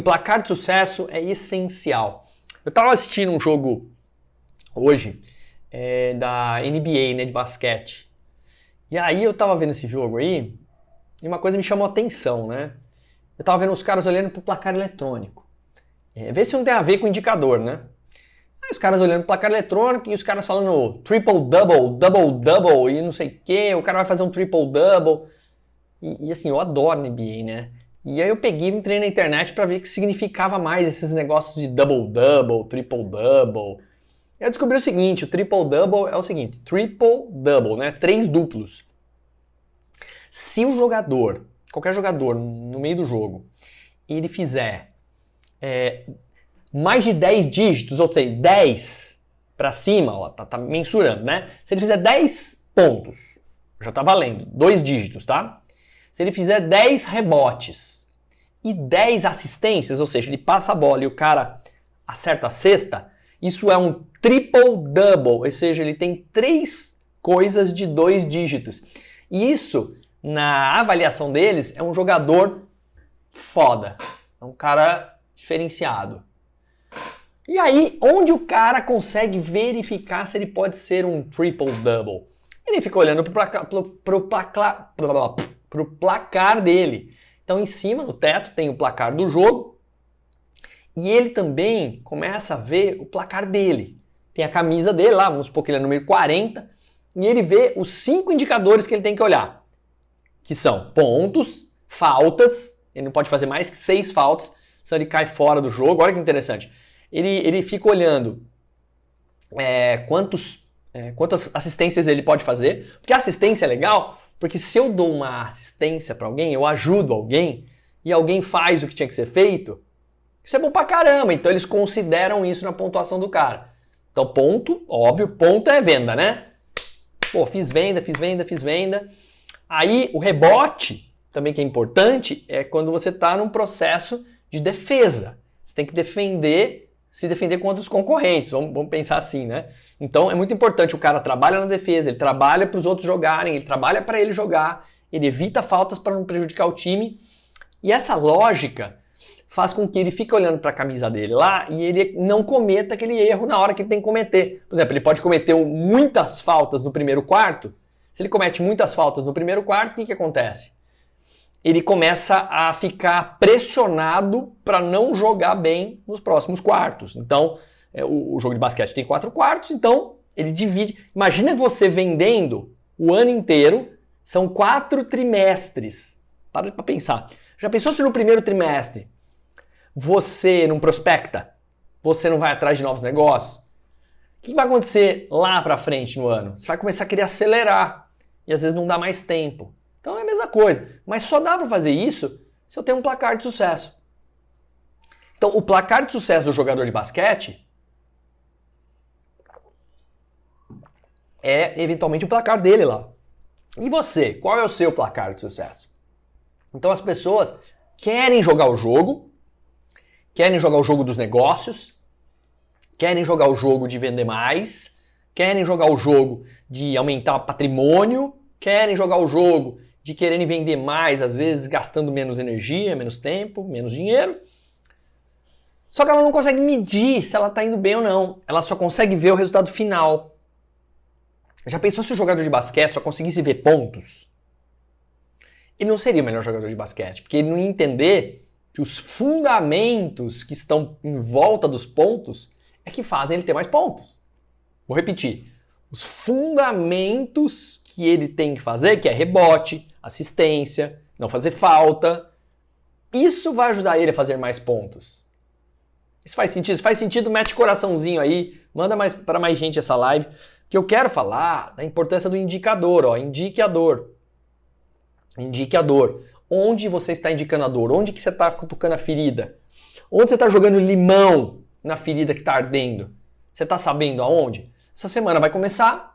O placar de sucesso é essencial. Eu estava assistindo um jogo hoje da NBA, né, de basquete. E aí eu estava vendo esse jogo aí e uma coisa me chamou a atenção, né? Eu estava vendo os caras olhando pro placar eletrônico. Vê se não tem a ver com o indicador, né? Aí os caras olhando pro placar eletrônico e os caras falando triple-double, double-double e não sei o que, o cara vai fazer um triple-double. E assim, eu adoro NBA, né? E aí eu peguei e entrei na internet para ver o que significava mais esses negócios de double-double, triple-double. Eu descobri o seguinte, o triple-double é o seguinte, triple-double, né? 3 duplos. Se o jogador, qualquer jogador no meio do jogo, ele fizer mais de 10 dígitos, ou seja, 10 para cima, ó, tá mensurando, né? Se ele fizer 10 pontos, já tá valendo, 2 dígitos, tá? Se ele fizer 10 rebotes e 10 assistências, ou seja, ele passa a bola e o cara acerta a cesta, isso é um triple-double, ou seja, ele tem 3 coisas de 2 dígitos. E isso, na avaliação deles, é um jogador foda, é um cara diferenciado. E aí, onde o cara consegue verificar se ele pode ser um triple-double? Ele fica olhando pro placar dele. Então, em cima, no teto, tem o placar do jogo. E ele também começa a ver o placar dele. Tem a camisa dele lá, vamos supor que ele é número 40. E ele vê os 5 indicadores que ele tem que olhar. Que são pontos, faltas. Ele não pode fazer mais que 6 faltas, senão ele cai fora do jogo. Olha que interessante. Ele fica olhando quantas assistências ele pode fazer. Porque a assistência é legal, porque se eu dou uma assistência para alguém, eu ajudo alguém, e alguém faz o que tinha que ser feito, isso é bom pra caramba. Então eles consideram isso na pontuação do cara. Então ponto, óbvio, ponto é venda, né? Pô, fiz venda. Aí o rebote, também que é importante, é quando você está num processo de defesa. Você tem que se defender contra os concorrentes, vamos pensar assim, né? Então é muito importante, o cara trabalha na defesa, ele trabalha para os outros jogarem, ele trabalha para ele jogar, ele evita faltas para não prejudicar o time. E essa lógica faz com que ele fique olhando para a camisa dele lá e ele não cometa aquele erro na hora que ele tem que cometer. Por exemplo, ele pode cometer muitas faltas no primeiro quarto. Se ele comete muitas faltas no primeiro quarto, o que acontece? Ele começa a ficar pressionado para não jogar bem nos próximos quartos. Então, o jogo de basquete tem 4 quartos, então ele divide. Imagina você vendendo o ano inteiro, são 4 trimestres. Para pensar. Já pensou se no primeiro trimestre você não prospecta? Você não vai atrás de novos negócios? O que vai acontecer lá para frente no ano? Você vai começar a querer acelerar e às vezes não dá mais tempo. Então é a mesma coisa, mas só dá para fazer isso se eu tenho um placar de sucesso. Então o placar de sucesso do jogador de basquete é eventualmente o placar dele lá. E você, qual é o seu placar de sucesso? Então as pessoas querem jogar o jogo dos negócios, querem jogar o jogo de vender mais, querem jogar o jogo de aumentar o patrimônio, querem jogar o jogo de quererem vender mais, às vezes gastando menos energia, menos tempo, menos dinheiro. Só que ela não consegue medir se ela está indo bem ou não. Ela só consegue ver o resultado final. Já pensou se o jogador de basquete só conseguisse ver pontos? Ele não seria o melhor jogador de basquete, porque ele não ia entender que os fundamentos que estão em volta dos pontos é que fazem ele ter mais pontos. Vou repetir. Os fundamentos que ele tem que fazer, que é rebote, assistência, não fazer falta, isso vai ajudar ele a fazer mais pontos. Isso faz sentido? Se faz sentido, mete coraçãozinho aí, manda para mais gente essa live, que eu quero falar da importância do indicador, ó, indicador. Onde você está indicando a dor? Onde que você está cutucando a ferida? Onde você está jogando limão na ferida que está ardendo? Você está sabendo aonde? Essa semana vai começar.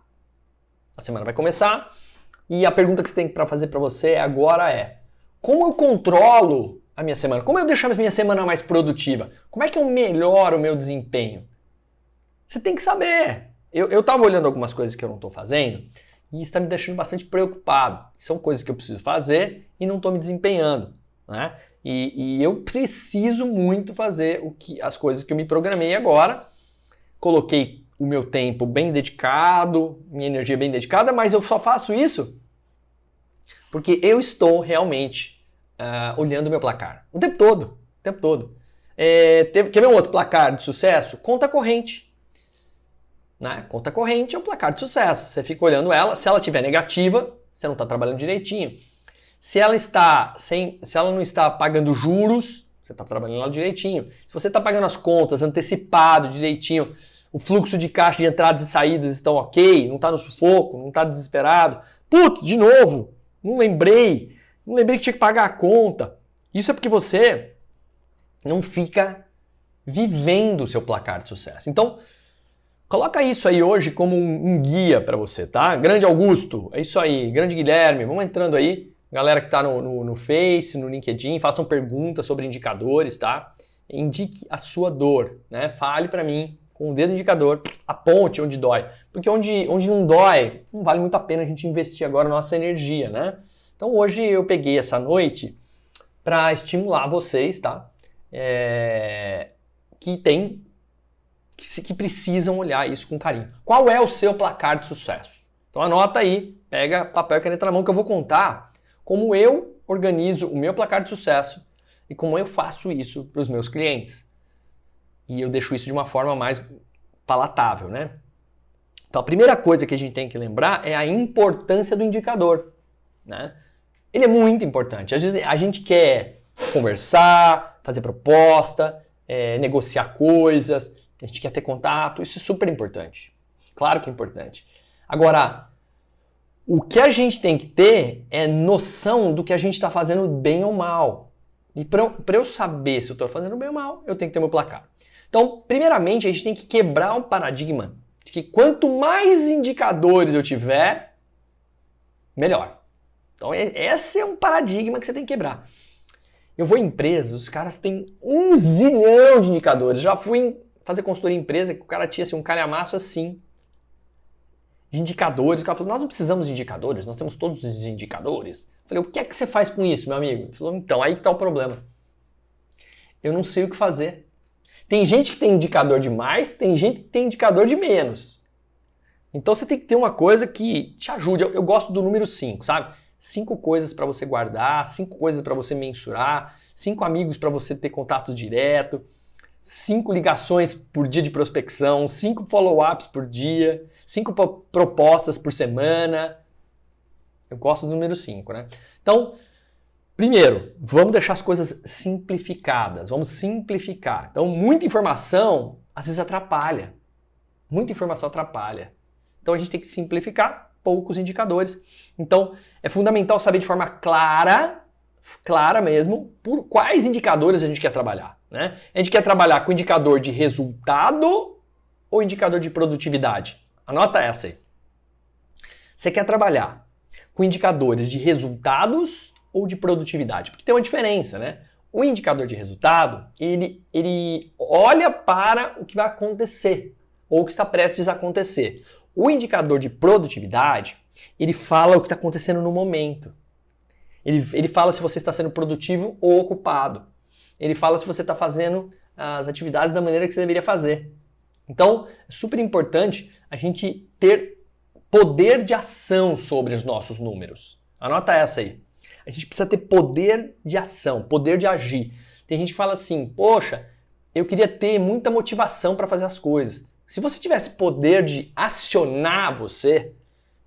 E a pergunta que você tem para fazer para você agora é: como eu controlo a minha semana? Como eu deixo a minha semana mais produtiva? Como é que eu melhoro o meu desempenho? Você tem que saber. Eu estava olhando algumas coisas que eu não estou fazendo e isso está me deixando bastante preocupado. São coisas que eu preciso fazer e não estou me desempenhando, né? E eu preciso muito fazer as coisas que eu me programei agora. Coloquei o meu tempo bem dedicado, minha energia bem dedicada, mas eu só faço isso porque eu estou realmente olhando o meu placar. O tempo todo. O tempo todo. Quer ver um outro placar de sucesso? Conta corrente. Né? Conta corrente é um placar de sucesso. Você fica olhando ela, se ela estiver negativa, você não está trabalhando direitinho. Se ela não está pagando juros, você está trabalhando lá direitinho. Se você está pagando as contas antecipado, direitinho, o fluxo de caixa de entradas e saídas estão ok, não está no sufoco, não está desesperado. Putz, de novo, não lembrei que tinha que pagar a conta. Isso é porque você não fica vivendo o seu placar de sucesso. Então, coloca isso aí hoje como um guia para você, tá? Grande Augusto, é isso aí. Grande Guilherme, vamos entrando aí. Galera que está no Face, no LinkedIn, façam perguntas sobre indicadores, tá? Indique a sua dor, né? Fale para mim com o dedo indicador, aponte onde dói. Porque onde não dói, não vale muito a pena a gente investir agora a nossa energia, né? Então hoje eu peguei essa noite para estimular vocês, tá? Que precisam olhar isso com carinho. Qual é o seu placar de sucesso? Então anota aí, pega papel e caneta na mão que eu vou contar como eu organizo o meu placar de sucesso e como eu faço isso para os meus clientes. E eu deixo isso de uma forma mais palatável, né? Então a primeira coisa que a gente tem que lembrar é a importância do indicador, né? Ele é muito importante. Às vezes a gente quer conversar, fazer proposta, negociar coisas, a gente quer ter contato, isso é super importante. Claro que é importante. Agora, o que a gente tem que ter é noção do que a gente está fazendo bem ou mal. E para eu saber se eu estou fazendo bem ou mal, eu tenho que ter meu placar. Então, primeiramente, a gente tem que quebrar um paradigma de que quanto mais indicadores eu tiver, melhor. Então, esse é um paradigma que você tem que quebrar. Eu vou em empresas, os caras têm 1 zilhão de indicadores. Já fui fazer consultoria em empresa que o cara tinha assim, um calhamaço assim de indicadores. O cara falou, nós não precisamos de indicadores, nós temos todos os indicadores. Eu falei, o que é que você faz com isso, meu amigo? Ele falou, então, aí que está o problema. Eu não sei o que fazer. Tem gente que tem indicador de mais, tem gente que tem indicador de menos. Então você tem que ter uma coisa que te ajude. Eu gosto do número 5, sabe? 5 coisas para você guardar, 5 coisas para você mensurar, 5 amigos para você ter contato direto, 5 ligações por dia de prospecção, 5 follow-ups por dia, 5 propostas por semana. Eu gosto do número 5, né? Então, primeiro, vamos deixar as coisas simplificadas, vamos simplificar. Então, muita informação às vezes atrapalha. Muita informação atrapalha. Então, a gente tem que simplificar, poucos indicadores. Então, é fundamental saber de forma clara mesmo, por quais indicadores a gente quer trabalhar, né? A gente quer trabalhar com indicador de resultado ou indicador de produtividade? Anota essa aí. Você quer trabalhar com indicadores de resultados ou de produtividade? Porque tem uma diferença, né? O indicador de resultado, ele olha para o que vai acontecer ou o que está prestes a acontecer. O indicador de produtividade, ele fala o que está acontecendo no momento. Ele fala se você está sendo produtivo ou ocupado. Ele fala se você está fazendo as atividades da maneira que você deveria fazer. Então, é super importante a gente ter poder de ação sobre os nossos números. Anota essa aí. A gente precisa ter poder de ação, poder de agir. Tem gente que fala assim, poxa, eu queria ter muita motivação para fazer as coisas. Se você tivesse poder de acionar você,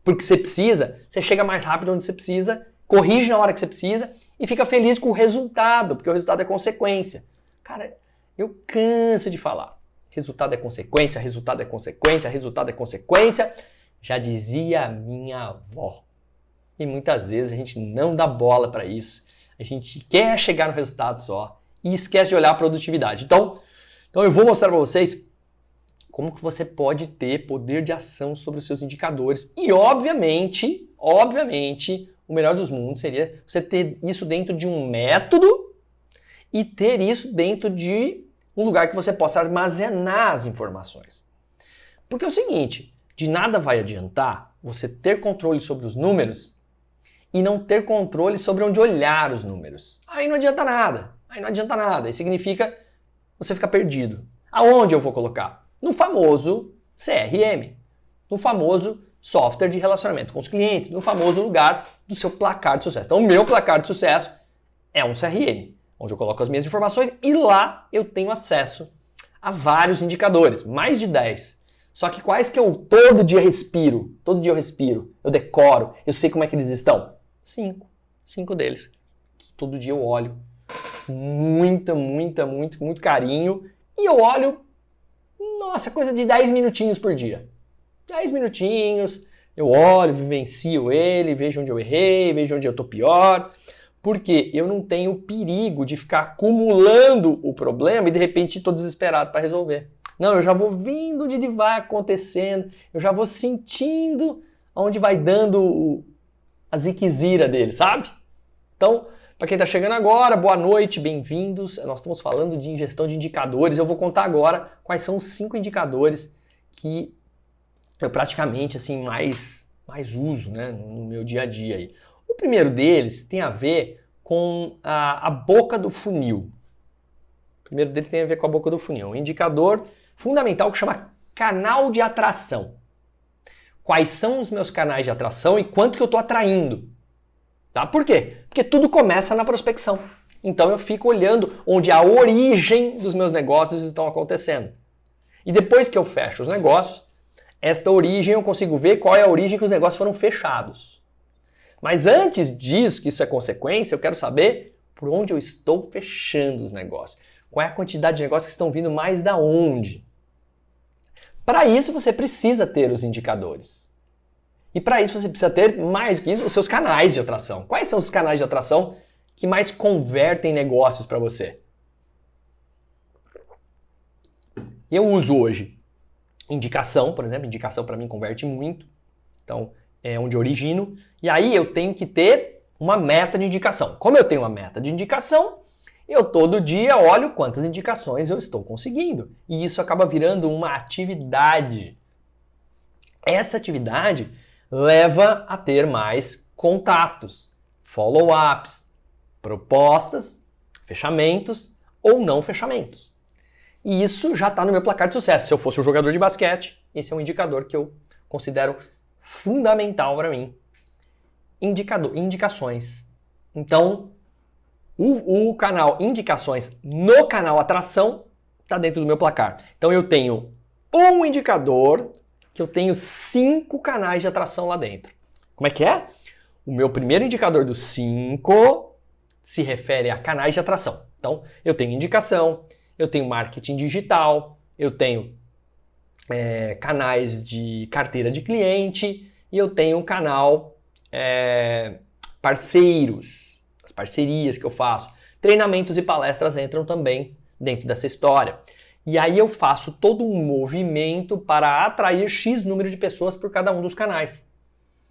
porque você precisa, você chega mais rápido onde você precisa, corrige na hora que você precisa e fica feliz com o resultado, porque o resultado é consequência. Cara, eu canso de falar. Resultado é consequência, resultado é consequência, resultado é consequência. Já dizia a minha avó. E muitas vezes a gente não dá bola para isso. A gente quer chegar no resultado só e esquece de olhar a produtividade. Então eu vou mostrar para vocês como que você pode ter poder de ação sobre os seus indicadores. E obviamente, o melhor dos mundos seria você ter isso dentro de um método e ter isso dentro de um lugar que você possa armazenar as informações. Porque é o seguinte, de nada vai adiantar você ter controle sobre os números e não ter controle sobre onde olhar os números. Aí não adianta nada. Aí não adianta nada, aí significa você ficar perdido. Aonde eu vou colocar? No famoso CRM, no famoso software de relacionamento com os clientes, no famoso lugar do seu placar de sucesso. Então o meu placar de sucesso é um CRM, onde eu coloco as minhas informações e lá eu tenho acesso a vários indicadores, mais de 10. Só que quais que eu todo dia eu respiro, eu decoro, eu sei como é que eles estão? 5 deles. Todo dia eu olho, muito carinho, e eu olho, nossa, coisa de 10 minutinhos por dia. 10 minutinhos, eu olho, vivencio ele, vejo onde eu errei, vejo onde eu tô pior, porque eu não tenho perigo de ficar acumulando o problema e de repente estou desesperado para resolver. Não, eu já vou vendo onde ele vai acontecendo, eu já vou sentindo onde vai dando a ziquezira dele, sabe? Então, para quem está chegando agora, boa noite, bem-vindos. Nós estamos falando de ingestão de indicadores. Eu vou contar agora quais são os 5 indicadores que eu praticamente assim mais uso, né, no meu dia a dia aí. O primeiro deles tem a ver com a boca do funil. O primeiro deles tem a ver com a boca do funil. Um indicador fundamental que chama canal de atração. Quais são os meus canais de atração e quanto que eu estou atraindo? Tá? Por quê? Porque tudo começa na prospecção. Então eu fico olhando onde a origem dos meus negócios estão acontecendo. E depois que eu fecho os negócios, esta origem eu consigo ver qual é a origem que os negócios foram fechados. Mas antes disso, que isso é consequência, eu quero saber por onde eu estou fechando os negócios. Qual é a quantidade de negócios que estão vindo mais da onde? Para isso você precisa ter os indicadores. E para isso você precisa ter mais do que isso, os seus canais de atração. Quais são os canais de atração que mais convertem negócios para você? Eu uso hoje indicação, por exemplo. Indicação para mim converte muito. Então é onde eu origino. E aí eu tenho que ter uma meta de indicação. Como eu tenho uma meta de indicação, eu todo dia olho quantas indicações eu estou conseguindo. E isso acaba virando uma atividade. Essa atividade leva a ter mais contatos, follow-ups, propostas, fechamentos ou não fechamentos. E isso já está no meu placar de sucesso. Se eu fosse um jogador de basquete, esse é um indicador que eu considero fundamental para mim. Indicações. Então, o canal indicações no canal atração está dentro do meu placar. Então eu tenho um indicador que eu tenho 5 canais de atração lá dentro. Como é que é? O meu primeiro indicador dos 5 se refere a canais de atração. Então, eu tenho indicação, eu tenho marketing digital, eu tenho canais de carteira de cliente e eu tenho um canal parceiros, as parcerias que eu faço. Treinamentos e palestras entram também dentro dessa história. E aí eu faço todo um movimento para atrair X número de pessoas por cada um dos canais.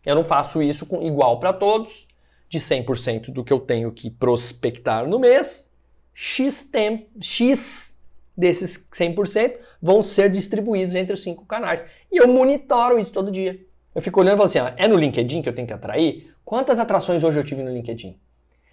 Eu não faço isso igual para todos, de 100% do que eu tenho que prospectar no mês, X desses 100% vão ser distribuídos entre os 5 canais. E eu monitoro isso todo dia. Eu fico olhando e falo assim, é no LinkedIn que eu tenho que atrair? Quantas atrações hoje eu tive no LinkedIn?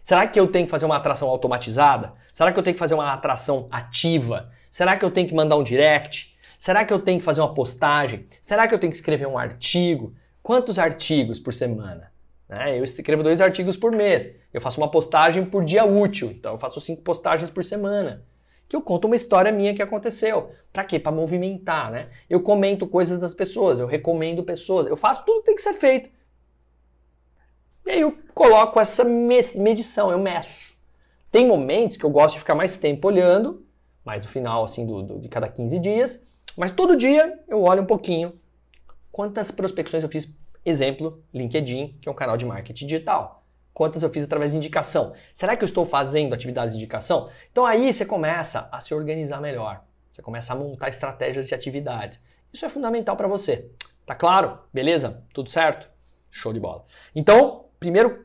Será que eu tenho que fazer uma atração automatizada? Será que eu tenho que fazer uma atração ativa? Será que eu tenho que mandar um direct? Será que eu tenho que fazer uma postagem? Será que eu tenho que escrever um artigo? Quantos artigos por semana? Eu escrevo 2 artigos por mês. Eu faço uma postagem por dia útil. Então eu faço 5 postagens por semana. Que eu conto uma história minha que aconteceu. Pra quê? Pra movimentar, né? Eu comento coisas das pessoas, eu recomendo pessoas, eu faço tudo que tem que ser feito. E aí eu coloco essa medição, eu meço. Tem momentos que eu gosto de ficar mais tempo olhando, mais no final assim de cada 15 dias, mas todo dia eu olho um pouquinho quantas prospecções eu fiz, exemplo, LinkedIn, que é um canal de marketing digital. Quantas eu fiz através de indicação. Será que eu estou fazendo atividades de indicação? Então aí você começa a se organizar melhor. Você começa a montar estratégias de atividades. Isso é fundamental para você. Tá claro? Beleza? Tudo certo? Show de bola. Então,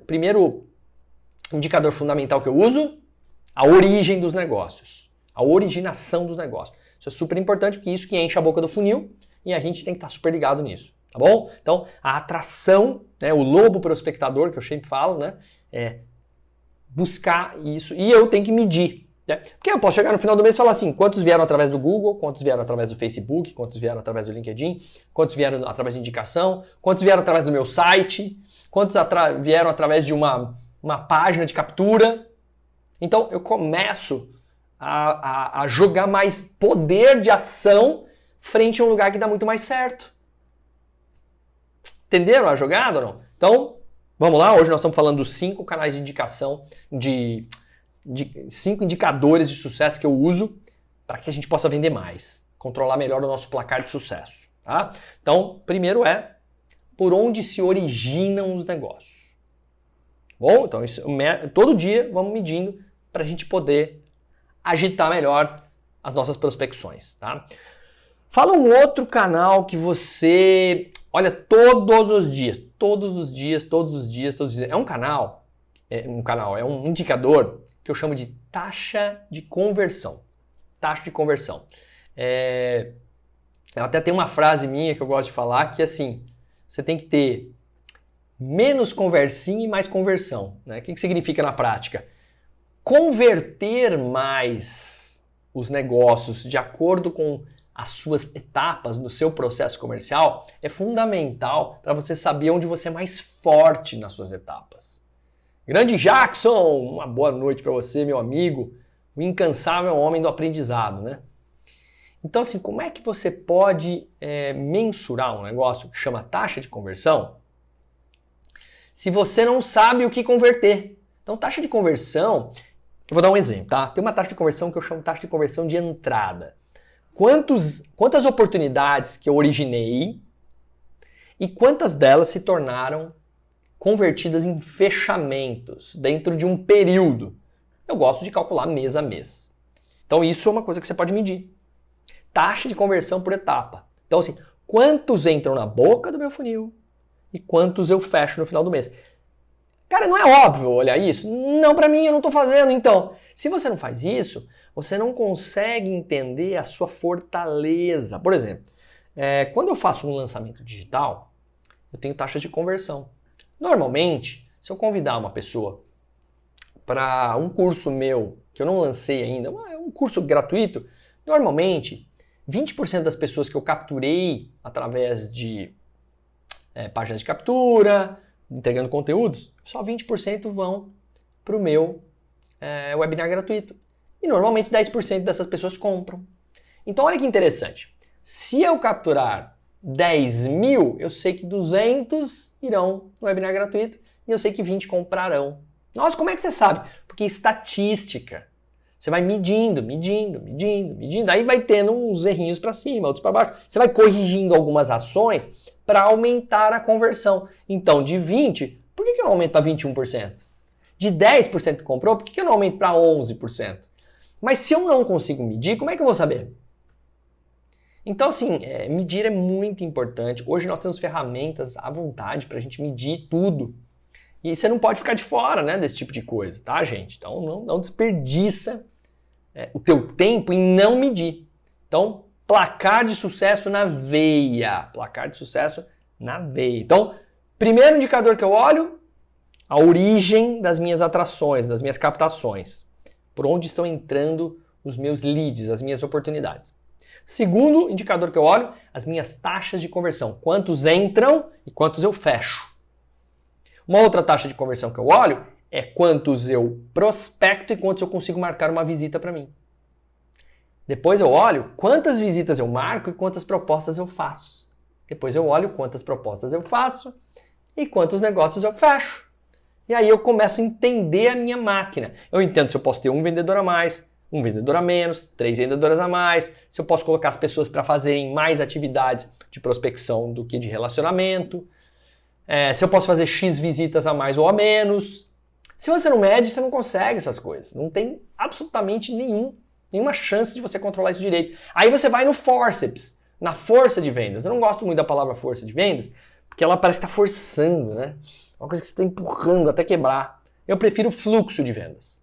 primeiro indicador fundamental que eu uso, a origem dos negócios. A originação dos negócios. Isso é super importante porque isso que enche a boca do funil e a gente tem que estar super ligado nisso. Tá bom? Então, a atração, né, o lobo prospectador, que eu sempre falo, né, é buscar isso. E eu tenho que medir. Porque eu posso chegar no final do mês e falar assim, quantos vieram através do Google, quantos vieram através do Facebook, quantos vieram através do LinkedIn, quantos vieram através de indicação, quantos vieram através do meu site, quantos vieram através de uma página de captura. Então eu começo a jogar mais poder de ação frente a um lugar que dá muito mais certo. Entenderam a jogada ou não? Então, vamos lá, hoje nós estamos falando dos 5 canais de indicação, de 5 indicadores de sucesso que eu uso para que a gente possa vender mais, controlar melhor o nosso placar de sucesso. Tá? Então, primeiro é por onde se originam os negócios. Bom, então todo dia vamos medindo para a gente poder agitar melhor as nossas prospecções. Tá? Fala um outro canal que você olha todos os dias. É um indicador que eu chamo de taxa de conversão. Taxa de conversão. Até tem uma frase minha que eu gosto de falar que é assim, você tem que ter menos conversinha e mais conversão. Né? O que significa na prática? Converter mais os negócios de acordo com as suas etapas no seu processo comercial é fundamental para você saber onde você é mais forte nas suas etapas. Grande Jackson, uma boa noite para você, meu amigo, o incansável homem do aprendizado, né? Então, assim, como é que você pode mensurar um negócio que chama taxa de conversão se você não sabe o que converter? Então, taxa de conversão, eu vou dar um exemplo, tá? Tem uma taxa de conversão que eu chamo de taxa de conversão de entrada. Quantas oportunidades que eu originei e quantas delas se tornaram convertidas em fechamentos dentro de um período. Eu gosto de calcular mês a mês. Então isso é uma coisa que você pode medir. Taxa de conversão por etapa. Então assim, quantos entram na boca do meu funil e quantos eu fecho no final do mês. Cara, não é óbvio olhar isso? Não, para mim, eu não estou fazendo. Então, se você não faz isso, você não consegue entender a sua fortaleza. Por exemplo, quando eu faço um lançamento digital, eu tenho taxas de conversão. Normalmente, se eu convidar uma pessoa para um curso meu, que eu não lancei ainda, um curso gratuito, normalmente 20% das pessoas que eu capturei através de páginas de captura, entregando conteúdos, só 20% vão para o meu webinar gratuito. E normalmente 10% dessas pessoas compram. Então olha que interessante. Se eu capturar 10 mil, eu sei que 200 irão no webinar gratuito e eu sei que 20 comprarão. Nossa, como é que você sabe? Porque estatística. Você vai medindo. Aí vai tendo uns errinhos para cima, outros para baixo. Você vai corrigindo algumas ações para aumentar a conversão. Então, de 20, por que eu não aumento para 21%? De 10% que comprou, por que eu não aumento para 11%? Mas se eu não consigo medir, como é que eu vou saber? Então, assim, medir é muito importante. Hoje nós temos ferramentas à vontade para a gente medir tudo. E você não pode ficar de fora, né, desse tipo de coisa, tá, gente? Então, não desperdiça o teu tempo em não medir. Então, placar de sucesso na veia. Placar de sucesso na veia. Então, primeiro indicador que eu olho, a origem das minhas atrações, das minhas captações. Por onde estão entrando os meus leads, as minhas oportunidades. Segundo indicador que eu olho, as minhas taxas de conversão. Quantos entram e quantos eu fecho. Uma outra taxa de conversão que eu olho é quantos eu prospecto e quantos eu consigo marcar uma visita para mim. Depois eu olho quantas visitas eu marco e quantas propostas eu faço. Depois eu olho quantas propostas eu faço e quantos negócios eu fecho. E aí eu começo a entender a minha máquina. Eu entendo se eu posso ter um vendedor a mais, um vendedor a menos, 3 vendedoras a mais, se eu posso colocar as pessoas para fazerem mais atividades de prospecção do que de relacionamento, se eu posso fazer X visitas a mais ou a menos. Se você não mede, você não consegue essas coisas. Não tem absolutamente nenhuma chance de você controlar isso direito. Aí você vai no forceps, na força de vendas. Eu não gosto muito da palavra força de vendas, porque ela parece estar forçando, né? Uma coisa que você está empurrando até quebrar. Eu prefiro fluxo de vendas.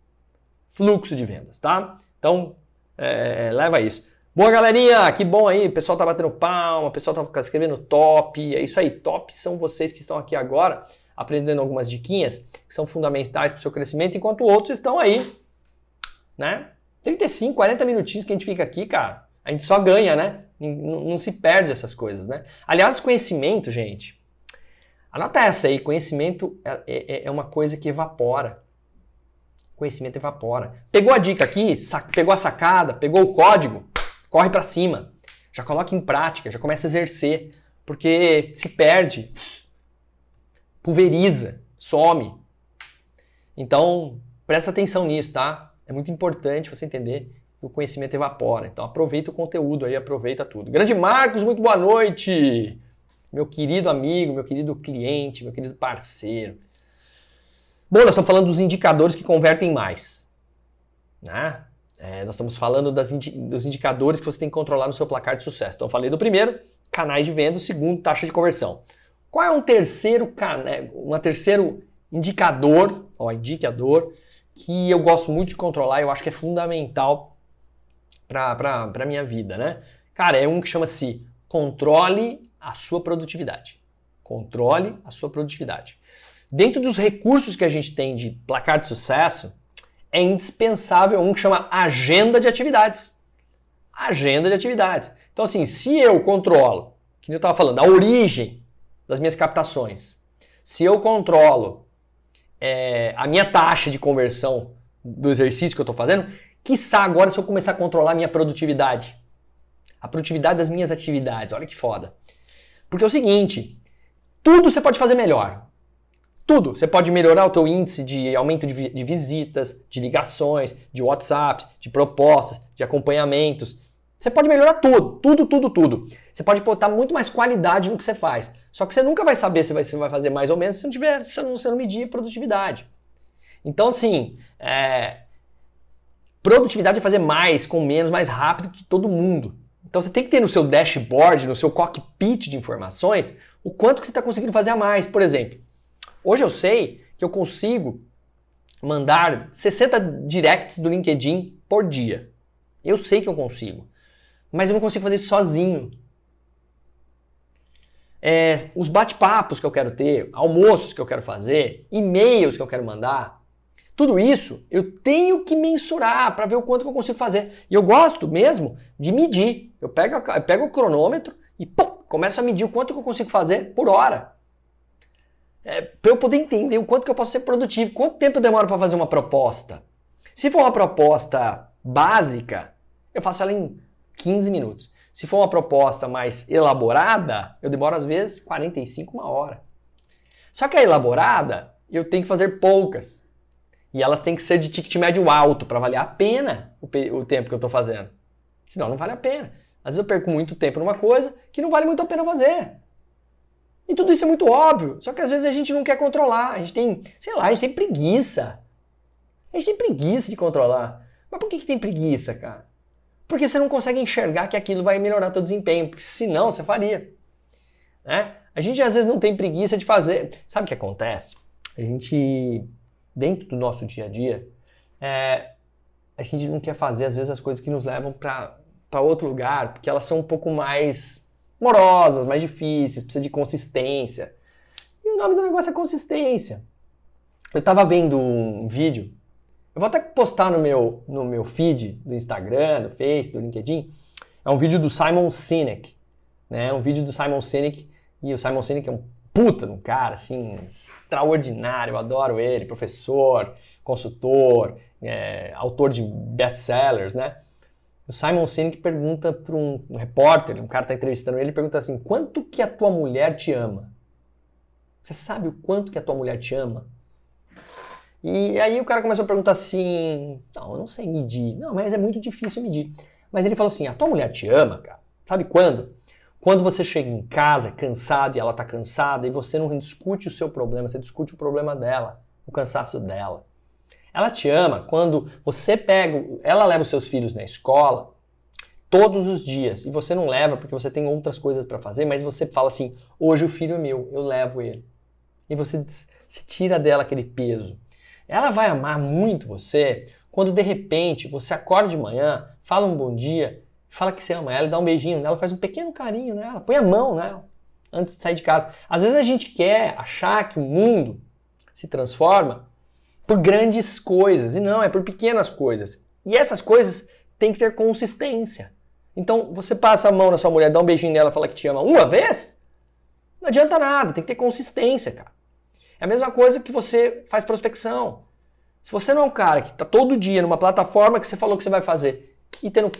Fluxo de vendas, tá? Então, leva isso. Boa, galerinha, que bom aí. O pessoal tá batendo palma, o pessoal tá escrevendo top. É isso aí, top são vocês que estão aqui agora aprendendo algumas diquinhas que são fundamentais para o seu crescimento, enquanto outros estão aí, né? 35, 40 minutinhos que a gente fica aqui, cara, a gente só ganha, né? Não se perde essas coisas, né? Aliás, conhecimento, gente, anota essa aí, conhecimento é uma coisa que evapora. Conhecimento evapora. Pegou a dica aqui, pegou a sacada, pegou o código, corre pra cima. Já coloca em prática, já começa a exercer. Porque se perde, pulveriza, some. Então, presta atenção nisso, tá? É muito importante você entender que o conhecimento evapora. Então, aproveita o conteúdo aí, aproveita tudo. Grande Marcos, muito boa noite! Meu querido amigo, meu querido cliente, meu querido parceiro. Bom, nós estamos falando dos indicadores que convertem mais, né? Nós estamos falando dos indicadores que você tem que controlar no seu placar de sucesso. Então, eu falei do primeiro, canais de venda, o segundo, taxa de conversão. Qual é um terceiro indicador que eu gosto muito de controlar e eu acho que é fundamental para a minha vida, né? Cara, é um que chama-se controle a sua produtividade. Controle a sua produtividade. Dentro dos recursos que a gente tem de placar de sucesso, é indispensável um que chama agenda de atividades. Agenda de atividades. Então, assim, se eu controlo, que eu estava falando, a origem das minhas captações, se eu controlo a minha taxa de conversão do exercício que eu estou fazendo, quiçá agora se eu começar a controlar a minha produtividade. A produtividade das minhas atividades. Olha que foda. Porque é o seguinte, tudo você pode fazer melhor. Tudo. Você pode melhorar o teu índice de aumento de visitas, de ligações, de WhatsApp, de propostas, de acompanhamentos. Você pode melhorar tudo. Tudo. Você pode botar muito mais qualidade no que você faz. Só que você nunca vai saber se você vai fazer mais ou menos se você não medir produtividade. Então, assim, produtividade é fazer mais com menos, mais rápido que todo mundo. Então, você tem que ter no seu dashboard, no seu cockpit de informações, o quanto que você está conseguindo fazer a mais. Por exemplo, hoje eu sei que eu consigo mandar 60 directs do LinkedIn por dia. Eu sei que eu consigo, mas eu não consigo fazer isso sozinho. Os bate-papos que eu quero ter, almoços que eu quero fazer, e-mails que eu quero mandar, tudo isso eu tenho que mensurar para ver o quanto que eu consigo fazer. E eu gosto mesmo de medir. Eu pego o cronômetro e começo a medir o quanto que eu consigo fazer por hora. Para eu poder entender o quanto que eu posso ser produtivo, quanto tempo eu demoro para fazer uma proposta. Se for uma proposta básica, eu faço ela em 15 minutos. Se for uma proposta mais elaborada, eu demoro às vezes 45, uma hora. Só que a elaborada, eu tenho que fazer poucas. E elas têm que ser de ticket médio alto para valer a pena o tempo que eu estou fazendo. Senão não vale a pena. Às vezes eu perco muito tempo numa coisa que não vale muito a pena fazer. E tudo isso é muito óbvio, só que às vezes a gente não quer controlar, a gente tem preguiça. A gente tem preguiça de controlar. Mas por que tem preguiça, cara? Porque você não consegue enxergar que aquilo vai melhorar teu desempenho, porque senão você faria. Né? A gente às vezes não tem preguiça de fazer. Sabe o que acontece? A gente, dentro do nosso dia a dia, a gente não quer fazer às vezes as coisas que nos levam para outro lugar, porque elas são um pouco mais morosas, mais difíceis, precisa de consistência. E o nome do negócio é consistência. Eu tava vendo um vídeo, eu vou até postar no meu feed do Instagram, do Face, do LinkedIn, é um vídeo do Simon Sinek, né? Um vídeo do Simon Sinek, e o Simon Sinek é um puta de um cara, assim, extraordinário, eu adoro ele, professor, consultor, autor de best-sellers, né? O Simon Sinek pergunta para um repórter, um cara está entrevistando ele, pergunta assim, quanto que a tua mulher te ama? Você sabe o quanto que a tua mulher te ama? E aí o cara começou a perguntar assim, não, eu não sei medir. Não, mas é muito difícil medir. Mas ele falou assim, a tua mulher te ama, cara? Sabe quando? Quando você chega em casa cansado e ela está cansada e você não discute o seu problema, você discute o problema dela, o cansaço dela. Ela te ama quando ela leva os seus filhos na escola todos os dias e você não leva porque você tem outras coisas para fazer, mas você fala assim, hoje o filho é meu, eu levo ele. E você tira dela aquele peso. Ela vai amar muito você quando de repente você acorda de manhã, fala um bom dia, fala que você ama ela, dá um beijinho nela, faz um pequeno carinho nela, põe a mão nela antes de sair de casa. Às vezes a gente quer achar que o mundo se transforma por grandes coisas, e não, é por pequenas coisas. E essas coisas têm que ter consistência. Então, você passa a mão na sua mulher, dá um beijinho nela e fala que te ama uma vez, não adianta nada, tem que ter consistência, cara. É a mesma coisa que você faz prospecção. Se você não é um cara que está todo dia numa plataforma que você falou que você vai fazer e tendo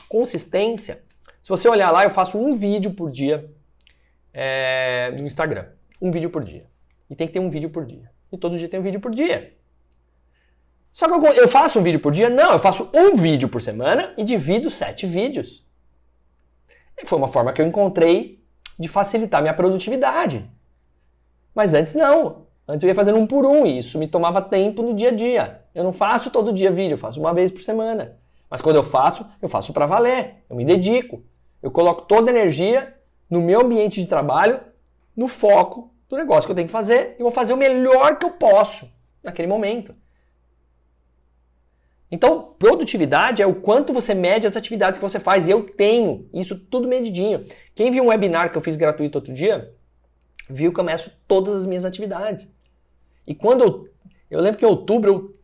consistência, se você olhar lá, eu faço um vídeo por dia no Instagram. Um vídeo por dia. E tem que ter um vídeo por dia. E todo dia tem um vídeo por dia. Só que eu faço um vídeo por dia? Não, eu faço um vídeo por semana e divido 7 vídeos. E foi uma forma que eu encontrei de facilitar minha produtividade. Mas antes não. Antes eu ia fazendo um por um e isso me tomava tempo no dia a dia. Eu não faço todo dia vídeo, eu faço uma vez por semana. Mas quando eu faço pra valer. Eu me dedico. Eu coloco toda a energia no meu ambiente de trabalho, no foco do negócio que eu tenho que fazer e vou fazer o melhor que eu posso naquele momento. Então, produtividade é o quanto você mede as atividades que você faz. E eu tenho isso tudo medidinho. Quem viu um webinar que eu fiz gratuito outro dia, viu que eu meço todas as minhas atividades. E quando eu lembro que em outubro eu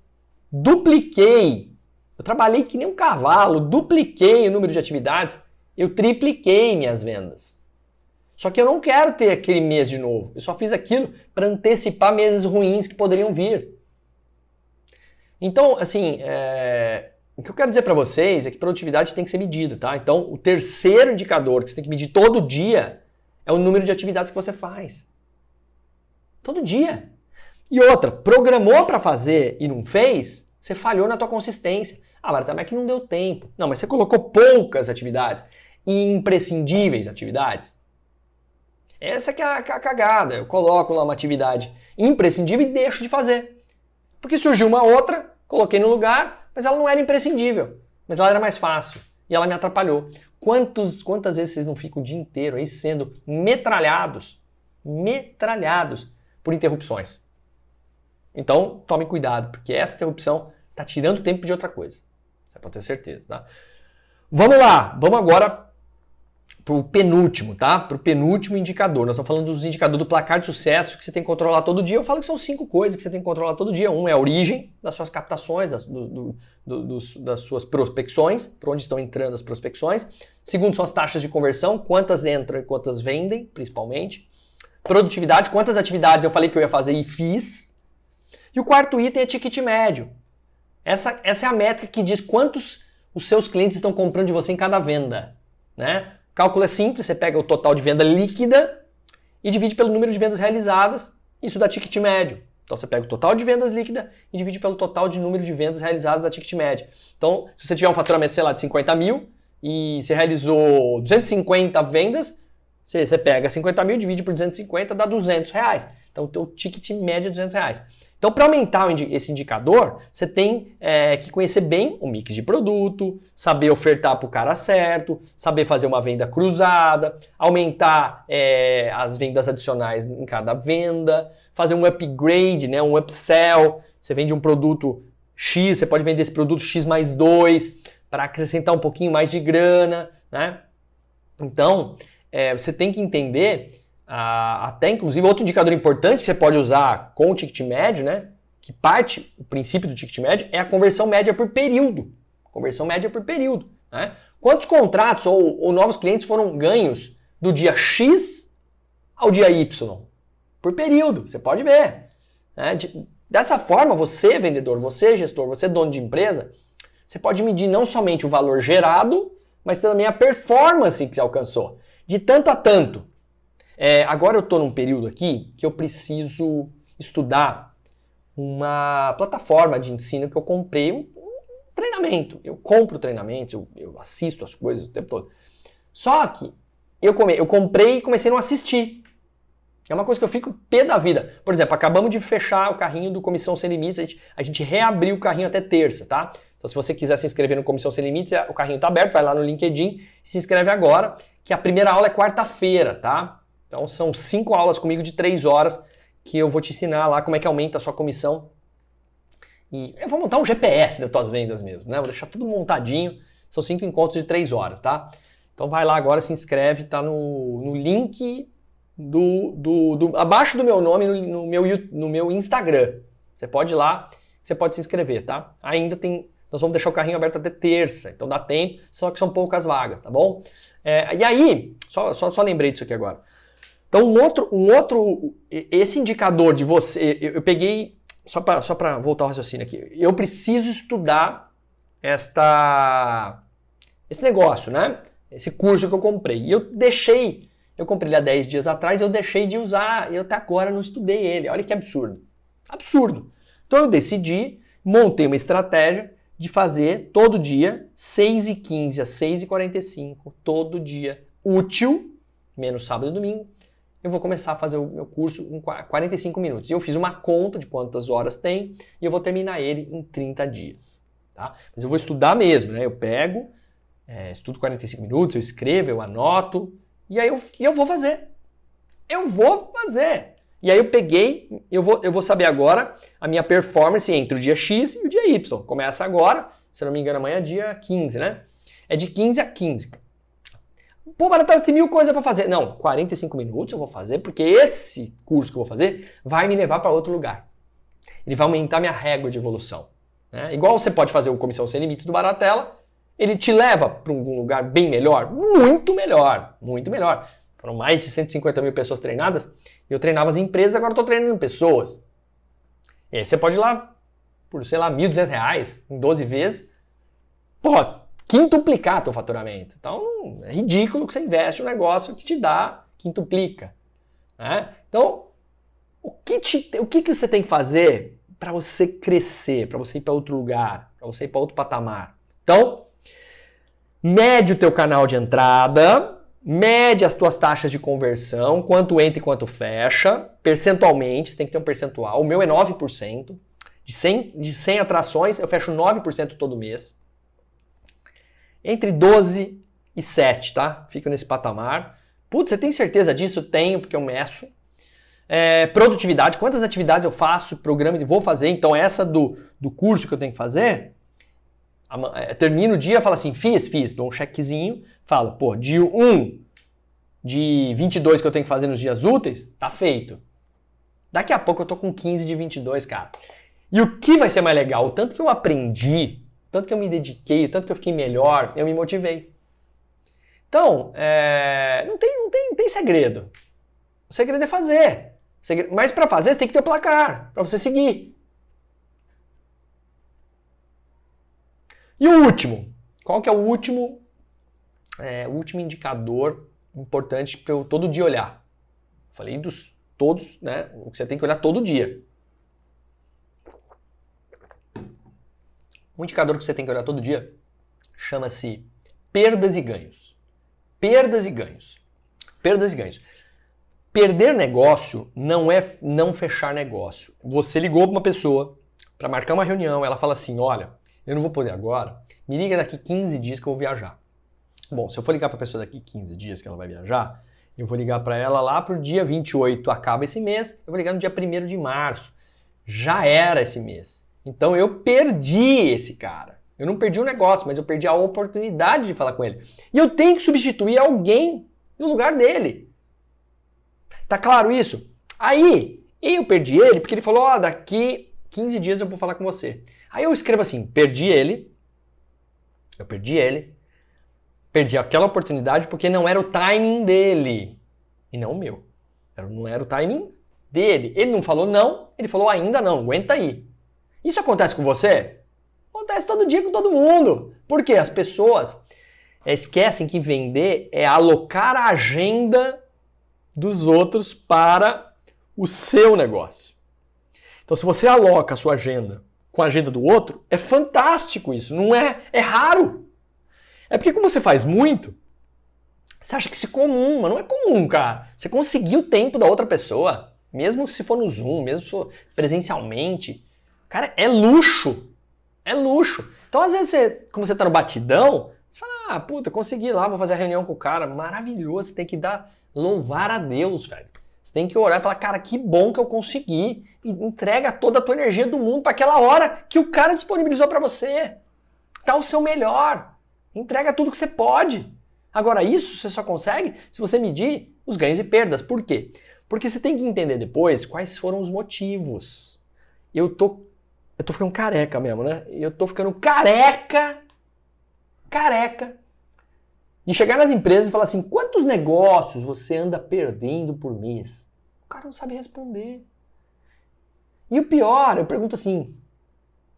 dupliquei, eu trabalhei que nem um cavalo, dupliquei o número de atividades, eu tripliquei minhas vendas. Só que eu não quero ter aquele mês de novo. Eu só fiz aquilo para antecipar meses ruins que poderiam vir. Então, assim, o que eu quero dizer para vocês é que produtividade tem que ser medido, tá? Então, o terceiro indicador que você tem que medir todo dia é o número de atividades que você faz. Todo dia. E outra, programou para fazer e não fez, você falhou na tua consistência. Ah, mas também é que não deu tempo. Não, mas você colocou poucas atividades e imprescindíveis atividades. Essa que é a cagada. Eu coloco lá uma atividade imprescindível e deixo de fazer. Porque surgiu uma outra, coloquei no lugar, mas ela não era imprescindível. Mas ela era mais fácil. E ela me atrapalhou. Quantas vezes vocês não ficam o dia inteiro aí sendo metralhados por interrupções? Então, tome cuidado, porque essa interrupção está tirando tempo de outra coisa. Você pode ter certeza, tá? Vamos lá, vamos agora para o penúltimo, tá? Para o penúltimo indicador. Nós estamos falando dos indicadores do placar de sucesso que você tem que controlar todo dia. Eu falo que são 5 coisas que você tem que controlar todo dia. Um é a origem das suas captações, das suas prospecções, por onde estão entrando as prospecções. Segundo, são as taxas de conversão, quantas entram e quantas vendem, principalmente. Produtividade, quantas atividades eu falei que eu ia fazer e fiz. E o quarto item é ticket médio. Essa é a métrica que diz quantos os seus clientes estão comprando de você em cada venda, né? O cálculo é simples, você pega o total de venda líquida e divide pelo número de vendas realizadas, isso dá ticket médio. Então você pega o total de vendas líquida e divide pelo total de número de vendas realizadas da ticket médio. Então, se você tiver um faturamento, sei lá, de 50 mil e você realizou 250 vendas, você pega 50 mil, divide por 250, dá 200 reais. Então o teu ticket médio é 200 reais. Então, para aumentar esse indicador, você tem que conhecer bem o mix de produto, saber ofertar para o cara certo, saber fazer uma venda cruzada, aumentar as vendas adicionais em cada venda, fazer um upgrade, né, um upsell. Você vende um produto X, você pode vender esse produto X mais 2 para acrescentar um pouquinho mais de grana, né? Então, você tem que entender... até inclusive outro indicador importante que você pode usar com o ticket médio, né? Que o princípio do ticket médio é a conversão média por período. Conversão média por período, né? Quantos contratos ou novos clientes foram ganhos do dia X ao dia Y? Por período, você pode ver. Né? Dessa forma, você vendedor, você gestor, você dono de empresa, você pode medir não somente o valor gerado, mas também a performance que você alcançou. De tanto a tanto. Agora eu estou num período aqui que eu preciso estudar uma plataforma de ensino que eu comprei, um treinamento. Eu compro treinamentos, eu assisto as coisas o tempo todo. Só que eu comprei e comecei a não assistir. É uma coisa que eu fico pé da vida. Por exemplo, acabamos de fechar o carrinho do Comissão Sem Limites, a gente reabriu o carrinho até terça, tá? Então se você quiser se inscrever no Comissão Sem Limites, o carrinho está aberto, vai lá no LinkedIn e se inscreve agora, que a primeira aula é quarta-feira, tá? Então são 5 aulas comigo de 3 horas que eu vou te ensinar lá como é que aumenta a sua comissão. E eu vou montar um GPS das tuas vendas mesmo, né? Vou deixar tudo montadinho. São 5 encontros de 3 horas, tá? Então vai lá agora, se inscreve, tá no link abaixo do meu nome no meu Instagram. Você pode ir lá, você pode se inscrever, tá? Ainda tem nós vamos deixar o carrinho aberto até terça, então dá tempo, só que são poucas vagas, tá bom? E aí, só lembrei disso aqui agora. Então, esse indicador de você, eu peguei, só para voltar ao raciocínio aqui, eu preciso estudar esse negócio, né? Esse curso que eu comprei. E eu comprei ele há 10 dias atrás, eu deixei de usar, eu até agora não estudei ele. Olha que absurdo. Absurdo. Então eu decidi, montei uma estratégia de fazer todo dia, 6h15 às 6h45, todo dia útil, menos sábado e domingo, eu vou começar a fazer o meu curso em 45 minutos. E eu fiz uma conta de quantas horas tem e eu vou terminar ele em 30 dias. Tá? Mas eu vou estudar mesmo, né? Eu pego, estudo 45 minutos, eu escrevo, eu anoto, e aí eu vou fazer. Eu vou fazer. E aí eu peguei, eu vou saber agora a minha performance entre o dia X e o dia Y. Começa agora, se eu não me engano, amanhã é dia 15, né? É de 15 a 15. Pô, Barata, você tem 1000 coisas para fazer. Não, 45 minutos eu vou fazer, porque esse curso que eu vou fazer vai me levar para outro lugar. Ele vai aumentar minha régua de evolução. Né? Igual você pode fazer o Comissão Sem Limites do Baratella, ele te leva para um lugar bem melhor, muito melhor, muito melhor. Foram mais de 150 mil pessoas treinadas, e eu treinava as empresas, agora eu estou treinando pessoas. E aí você pode ir lá por, sei lá, R$1.200 em 12 vezes, pô, quintuplicar teu faturamento. Então, é ridículo que você investe um negócio que te dá, quintuplica. Né? Então, o que você tem que fazer para você crescer, para você ir para outro lugar, para você ir para outro patamar? Então, mede o teu canal de entrada, mede as tuas taxas de conversão, quanto entra e quanto fecha, percentualmente, você tem que ter um percentual. O meu é 9%. De 100 atrações, eu fecho 9% todo mês. Entre 12 e 7, tá? Fico nesse patamar. Putz, você tem certeza disso? Tenho, porque eu meço. Produtividade, quantas atividades eu faço, programa e vou fazer. Então essa do curso que eu tenho que fazer, termino o dia, falo assim, fiz, dou um checkzinho, falo, pô, dia 1 de 22 que eu tenho que fazer nos dias úteis, tá feito. Daqui a pouco eu tô com 15 de 22, cara. E o que vai ser mais legal? O tanto que eu aprendi, o tanto que eu me dediquei, o tanto que eu fiquei melhor, eu me motivei. Então, não tem segredo. O segredo é fazer. Mas para fazer, você tem que ter o placar, para você seguir. E o último? Qual que é o último indicador importante para eu todo dia olhar? Falei dos todos, né? O que você tem que olhar todo dia. O indicador que você tem que olhar todo dia chama-se perdas e ganhos. Perdas e ganhos. Perdas e ganhos. Perder negócio não é não fechar negócio. Você ligou para uma pessoa para marcar uma reunião, ela fala assim, olha, eu não vou poder agora, me liga daqui 15 dias que eu vou viajar. Bom, se eu for ligar para a pessoa daqui 15 dias que ela vai viajar, eu vou ligar para ela lá para o dia 28, acaba esse mês, eu vou ligar no dia 1º de março. Já era esse mês. Então eu perdi esse cara. Eu não perdi o negócio, mas eu perdi a oportunidade de falar com ele. E eu tenho que substituir alguém no lugar dele. Tá claro isso? Aí, eu perdi ele porque ele falou, daqui 15 dias eu vou falar com você. Aí eu escrevo assim, perdi ele, perdi aquela oportunidade porque não era o timing dele e não o meu. Não era o timing dele. Ele não falou não, ele falou ainda não, aguenta aí. Isso acontece com você? Acontece todo dia com todo mundo. Por quê? As pessoas esquecem que vender é alocar a agenda dos outros para o seu negócio. Então, se você aloca a sua agenda com a agenda do outro, é fantástico isso, não é? É raro. É porque como você faz muito, você acha que isso é comum, mas não é comum, cara. Você conseguiu o tempo da outra pessoa, mesmo se for no Zoom, mesmo se for presencialmente. Cara, é luxo. É luxo. Então, às vezes, como você tá no batidão, você fala, puta, consegui lá, vou fazer a reunião com o cara. Maravilhoso, você tem que louvar a Deus, velho. Você tem que orar e falar, cara, que bom que eu consegui. E entrega toda a tua energia do mundo para aquela hora que o cara disponibilizou para você. Dá o seu melhor. Entrega tudo que você pode. Agora, isso você só consegue se você medir os ganhos e perdas. Por quê? Porque você tem que entender depois quais foram os motivos. Eu tô Eu tô ficando careca mesmo, né? Eu tô ficando careca de chegar nas empresas e falar assim, quantos negócios você anda perdendo por mês? O cara não sabe responder. E o pior, eu pergunto assim,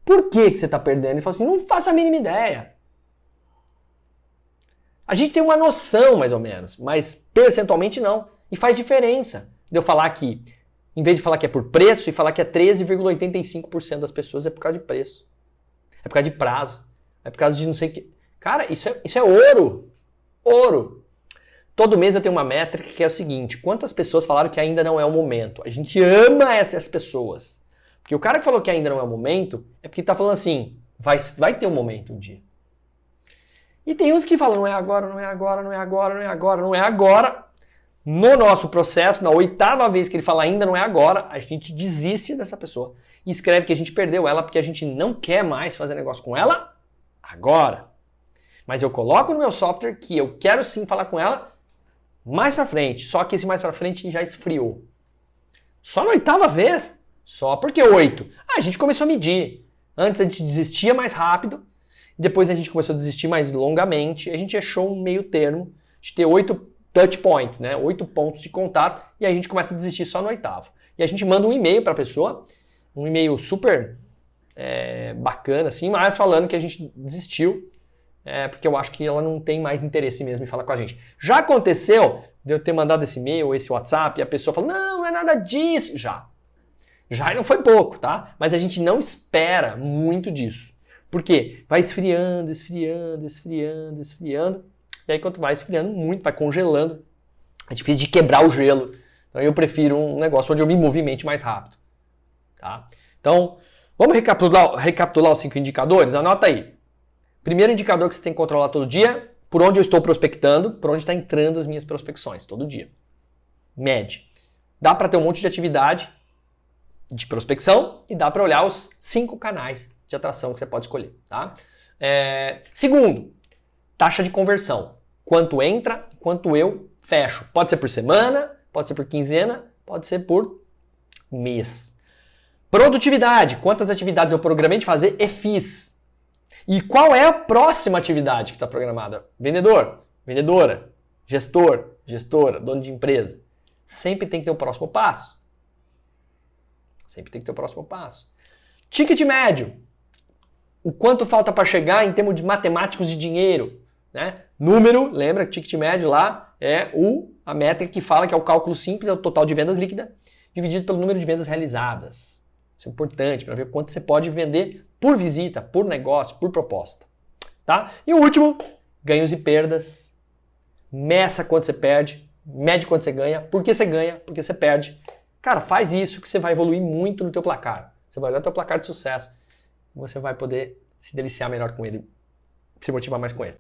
por que você tá perdendo? Ele fala assim, não faço a mínima ideia. A gente tem uma noção, mais ou menos, mas percentualmente não. E faz diferença de eu falar que, em vez de falar que é por preço, e falar que é 13,85% das pessoas é por causa de preço. É por causa de prazo. É por causa de não sei o que. Cara, isso é ouro. Ouro. Todo mês eu tenho uma métrica que é o seguinte, quantas pessoas falaram que ainda não é o momento? A gente ama essas pessoas. Porque o cara que falou que ainda não é o momento, é porque tá falando assim, vai ter um momento um dia. E tem uns que falam, não é agora, não é agora, não é agora, não é agora, não é agora. No nosso processo, na 8ª vez que ele fala ainda não é agora, a gente desiste dessa pessoa. E escreve que a gente perdeu ela porque a gente não quer mais fazer negócio com ela agora. Mas eu coloco no meu software que eu quero sim falar com ela mais pra frente. Só que esse mais pra frente já esfriou. Só na 8ª vez? Só porque 8. A gente começou a medir. Antes a gente desistia mais rápido. Depois a gente começou a desistir mais longamente. A gente achou um meio termo de ter 8 touch points, né? 8 pontos de contato. E aí a gente começa a desistir só no 8º. E a gente manda um e-mail pra pessoa. Um e-mail super bacana, assim. Mas falando que a gente desistiu. Porque eu acho que ela não tem mais interesse mesmo em falar com a gente. Já aconteceu de eu ter mandado esse e-mail, esse WhatsApp, e a pessoa falou, não é nada disso. Já não foi pouco, tá? Mas a gente não espera muito disso. Por quê? Vai esfriando, esfriando, esfriando, esfriando. E aí quando vai esfriando muito, vai congelando, é difícil de quebrar o gelo. Então eu prefiro um negócio onde eu me movimente mais rápido. Tá? Então, vamos recapitular os 5 indicadores? Anota aí. Primeiro indicador que você tem que controlar todo dia, por onde eu estou prospectando, por onde está entrando as minhas prospecções, todo dia. Mede. Dá para ter um monte de atividade de prospecção e dá para olhar os 5 canais de atração que você pode escolher. Tá? Segundo, taxa de conversão. Quanto entra, quanto eu fecho. Pode ser por semana, pode ser por quinzena, pode ser por mês. Produtividade. Quantas atividades eu programei de fazer e fiz. E qual é a próxima atividade que está programada? Vendedor, vendedora, gestor, gestora, dono de empresa. Sempre tem que ter o próximo passo. Sempre tem que ter o próximo passo. Ticket médio. O quanto falta para chegar em termos de matemáticos de dinheiro. Né? Número, lembra que ticket médio lá é a métrica que fala que é o cálculo simples, é o total de vendas líquida, dividido pelo número de vendas realizadas. Isso é importante para ver quanto você pode vender por visita, por negócio, por proposta. Tá? E o último, ganhos e perdas. Meça quanto você perde, mede quanto você ganha, por que você perde. Cara, faz isso que você vai evoluir muito no teu placar. Você vai olhar o teu placar de sucesso e você vai poder se deliciar melhor com ele, se motivar mais com ele.